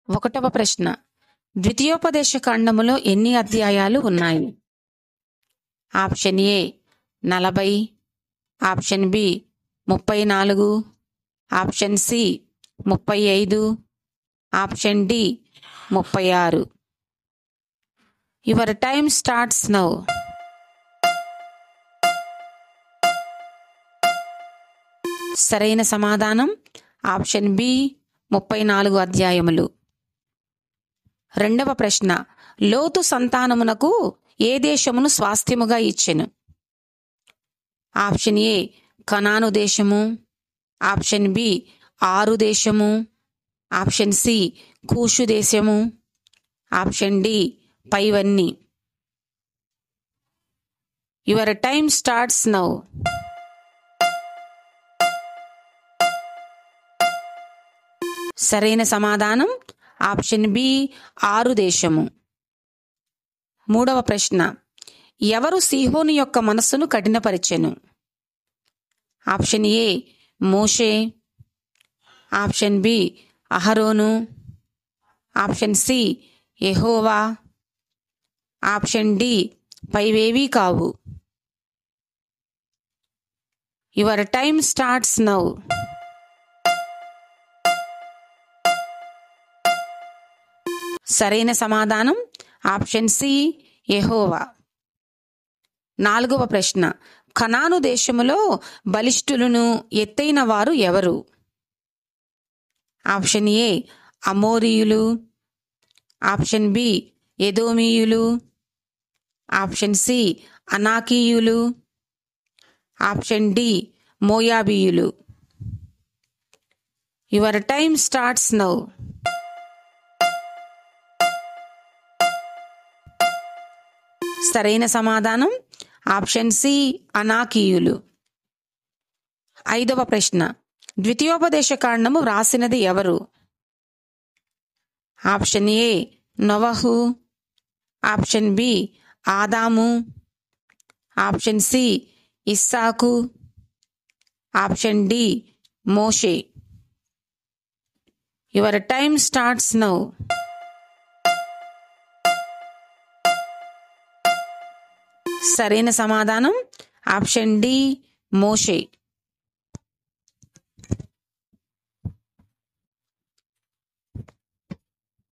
ఒకటవ ప్రశ్న, ద్వితీయోపదేశ కాండములో ఎన్ని అధ్యాయాలు ఉన్నాయి? Option A 40, option B 34, option C 35, option D 36. Your time starts now. సరైన సమాధానం ఆప్షన్ బి 34 అధ్యాయములు. రెండవ ప్రశ్న, లోతు సంతానమునకు ఏ దేశమును స్వాస్థ్యముగా ఇచ్చెను? ఆప్షన్ ఏ కనాను దేశము, ఆప్షన్ బి ఆరు దేశము, ఆప్షన్ సి కూషు దేశము, ఆప్షన్ డి పైవన్నీ. Your time starts now. సరైన సమాధానం ఆప్షన్ బి ఆరు దేశము. మూడవ ప్రశ్న, ఎవరు సీహోను యొక్క మనస్సును కఠినపరిచెను? ఆప్షన్ ఏ మోషే, ఆప్షన్ బి అహరోను, ఆప్షన్ సి యెహోవా, ఆప్షన్ డి పైవేవీ కావు. Your time starts now. సరైన సమాధానం ఆప్షన్ సి యెహోవా. నాలుగవ ప్రశ్న, కనాను దేశములో బలిష్ఠులను ఎత్తైన వారు ఎవరు? ఆప్షన్ ఏ అమోరీయులు, ఆప్షన్ బి ఎదోమీయులు, ఆప్షన్ సి అనాకీయులు, ఆప్షన్ డి మోయాబీయులు. Your time starts now. సరైన సమాధానం ఆప్షన్ సి అనాకీయులు. ఐదవ ప్రశ్న, ద్వితీయోపదేశ కాండము వ్రాసినది ఎవరు? ఆప్షన్ ఏ నోవహు, ఆప్షన్ బి ఆదాము, ఆప్షన్ సి ఇస్సాకు, ఆప్షన్ డి మోషే. Your time starts now. సరైన సమాధానం ఆప్షన్ డి మోషే.